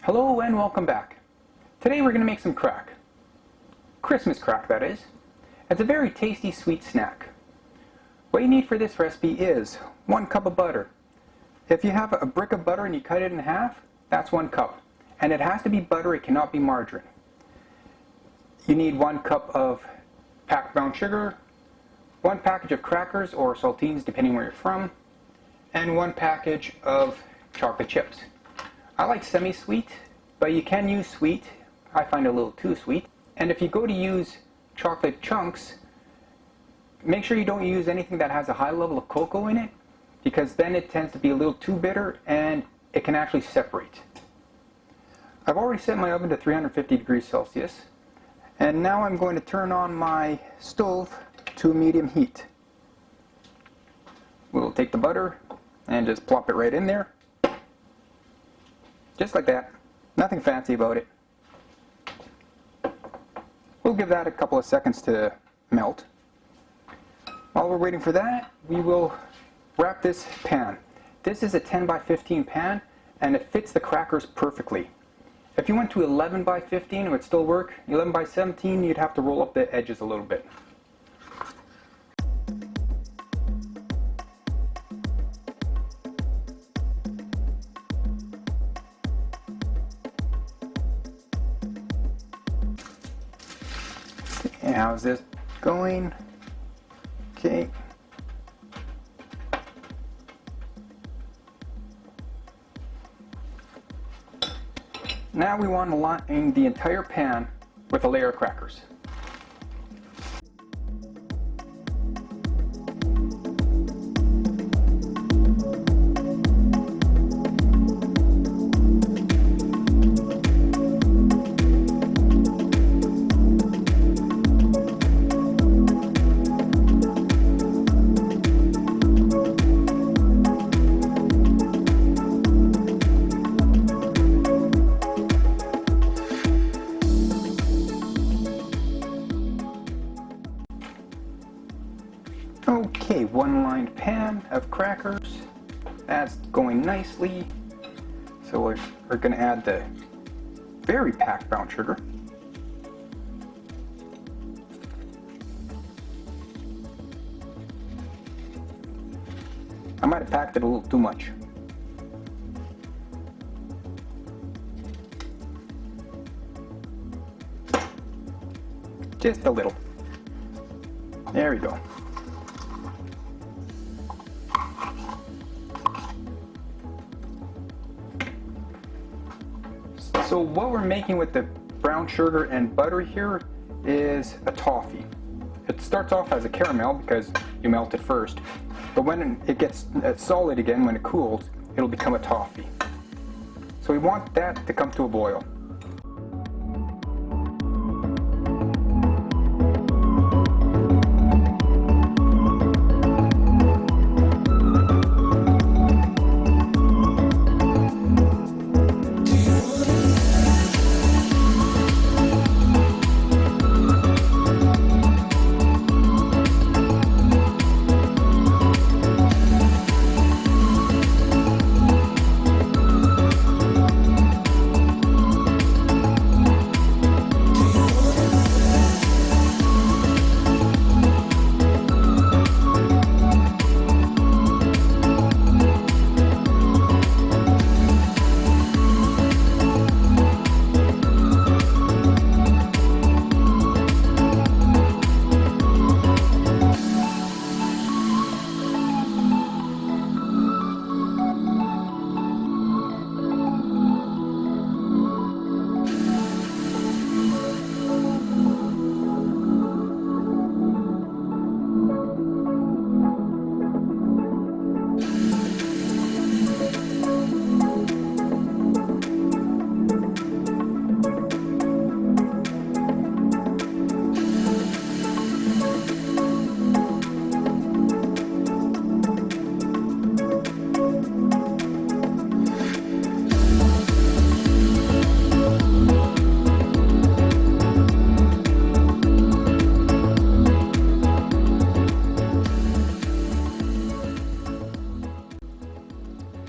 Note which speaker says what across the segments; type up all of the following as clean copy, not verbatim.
Speaker 1: Hello and welcome back. Today we're going to make some crack. Christmas crack, that is. It's a very tasty sweet snack. What you need for this recipe is 1 cup of butter. If you have a brick of butter and you cut it in half, that's 1 cup. And it has to be butter, it cannot be margarine. You need 1 cup of packed brown sugar, 1 package of crackers or saltines depending where you're from, and 1 package of chocolate chips. I like semi-sweet, but you can use sweet. I find it a little too sweet. And if you go to use chocolate chunks, make sure you don't use anything that has a high level of cocoa in it, because then it tends to be a little too bitter and it can actually separate. I've already set my oven to 350 degrees Celsius, and now I'm going to turn on my stove to a medium heat. We'll take the butter and just plop it right in there. Just like that. Nothing fancy about it. We'll give that a couple of seconds to melt. While we're waiting for that, we will wrap this pan. This is a 10 by 15 pan, and it fits the crackers perfectly. If you went to 11 by 15, it would still work. 11 by 17, you'd have to roll up the edges a little bit. And how's this going? Okay. Now we want to line the entire pan with a layer of crackers. Okay, 1 lined pan of crackers. That's going nicely. So we're going to add the very packed brown sugar. I might have packed it a little too much. Just a little. There we go. So what we're making with the brown sugar and butter here is a toffee. It starts off as a caramel because you melt it first, but when it gets solid again, when it cools, it'll become a toffee. So we want that to come to a boil.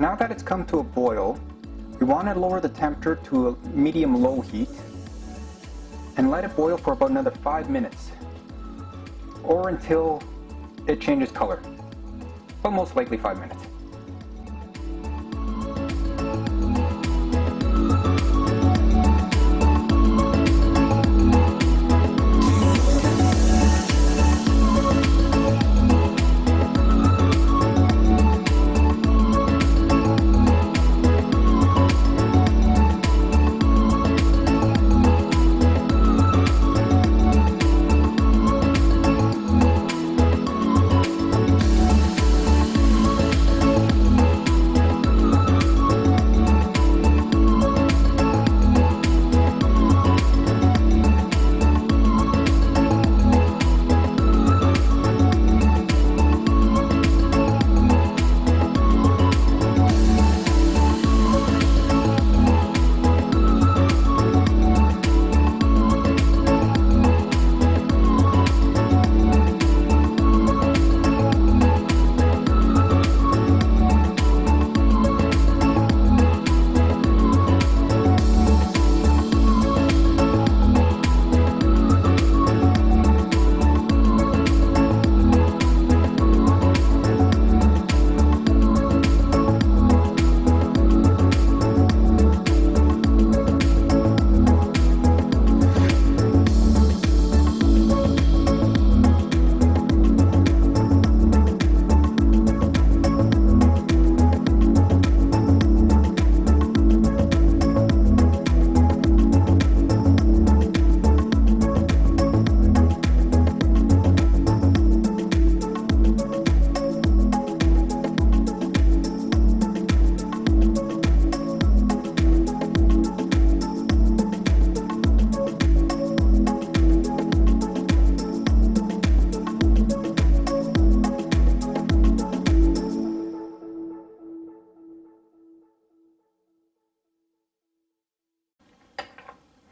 Speaker 1: Now that it's come to a boil, we want to lower the temperature to a medium-low heat and let it boil for about another 5 minutes or until it changes color, but most likely 5 minutes.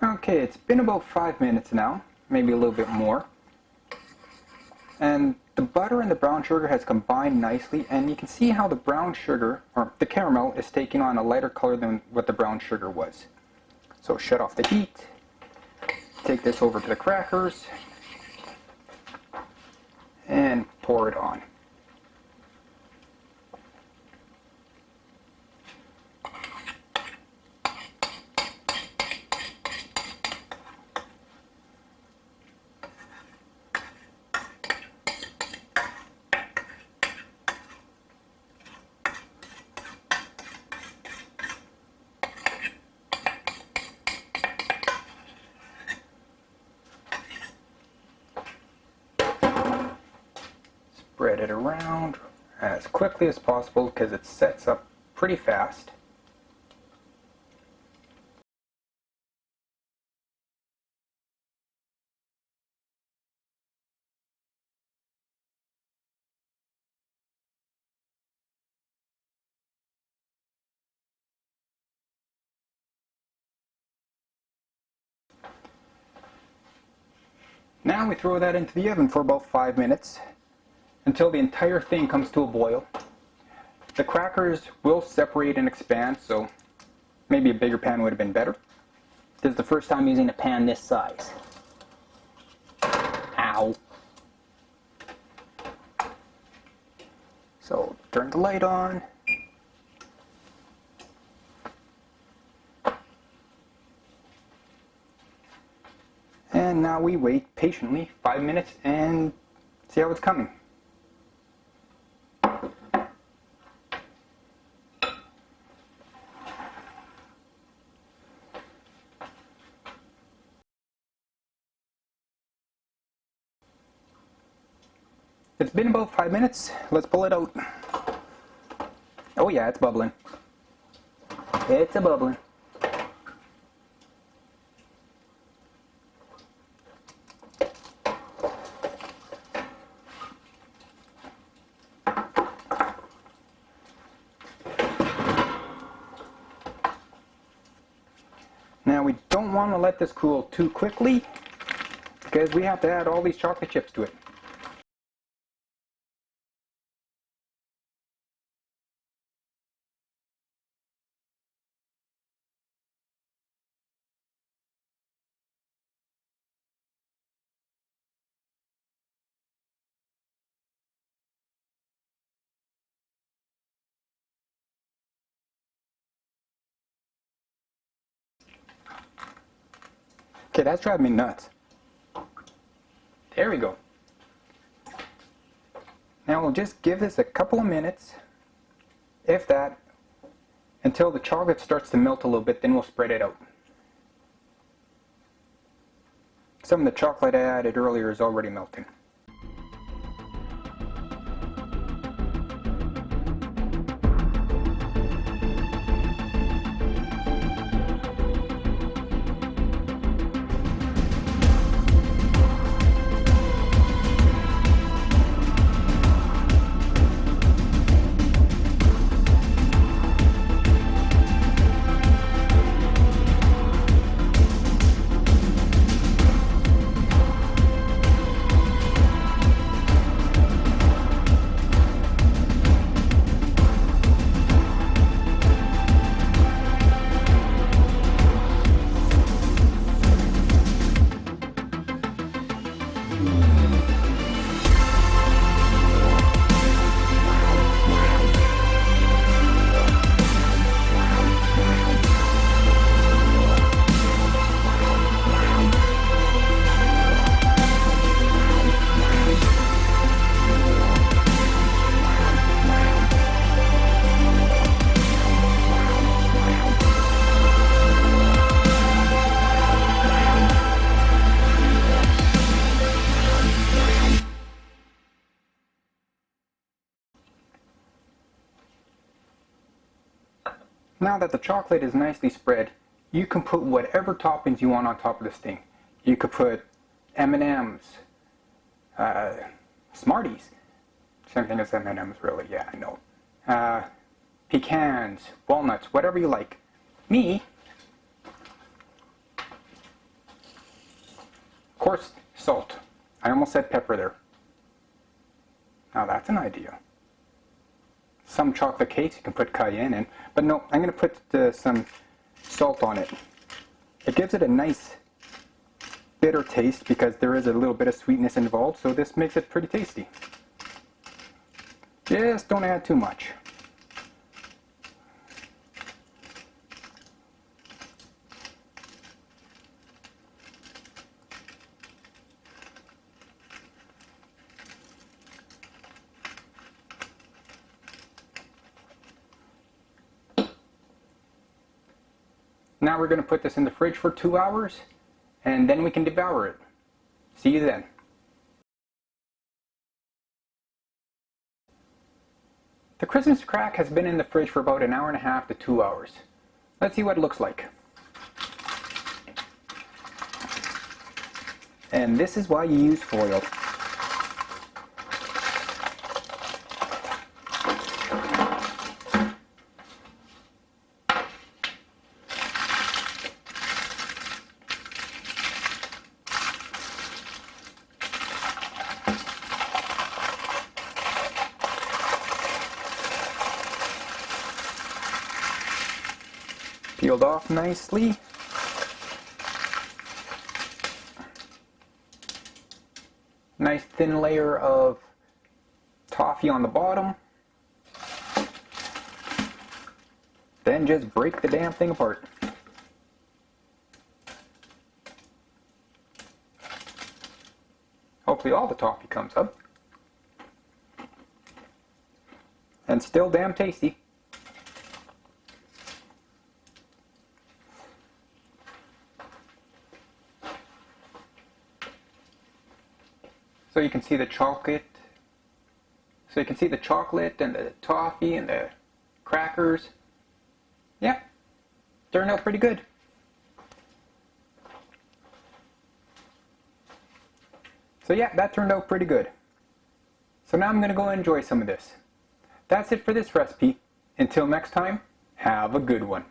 Speaker 1: Okay, it's been about 5 minutes now, maybe a little bit more. And the butter and the brown sugar has combined nicely, and you can see how the brown sugar, or the caramel, is taking on a lighter color than what the brown sugar was. So shut off the heat, take this over to the crackers, and pour it on. Spread it around as quickly as possible because it sets up pretty fast. Now we throw that into the oven for about 5 minutes until the entire thing comes to a boil. The crackers will separate and expand, so maybe a bigger pan would have been better.
Speaker 2: This is the first time using a pan this size. Ow.
Speaker 1: So turn the light on. And now we wait patiently 5 minutes and see how it's coming. It's been about 5 minutes. Let's pull it out. Oh yeah, it's bubbling. It's a bubbling. Now we don't want to let this cool too quickly because we have to add all these chocolate chips to it. Okay, that's driving me nuts. There we go. Now we'll just give this a couple of minutes, if that, until the chocolate starts to melt a little bit, then we'll spread it out. Some of the chocolate I added earlier is already melting. Now that the chocolate is nicely spread, you can put whatever toppings you want on top of this thing. You could put M&M's, Smarties, same thing as M&M's really, yeah, I know. Pecans, walnuts, whatever you like. Me, of course, salt. I almost said pepper there. Now that's an idea. Some chocolate cakes you can put cayenne in, but no, I'm going to put some salt on it. It gives it a nice bitter taste because there is a little bit of sweetness involved, so this makes it pretty tasty. Just don't add too much. Now we're going to put this in the fridge for 2 hours, and then we can devour it. See you then. The Christmas crack has been in the fridge for about 1.5 hours to 2 hours. Let's see what it looks like. And this is why you use foil. Peeled off nicely. Nice thin layer of toffee on the bottom. Then just break the damn thing apart. Hopefully all the toffee comes up. And still damn tasty. So you can see the chocolate. So you can see the chocolate and the toffee and the crackers. Yeah, turned out pretty good. So yeah, that turned out pretty good. So now I'm going to go enjoy some of this. That's it for this recipe. Until next time, have a good one.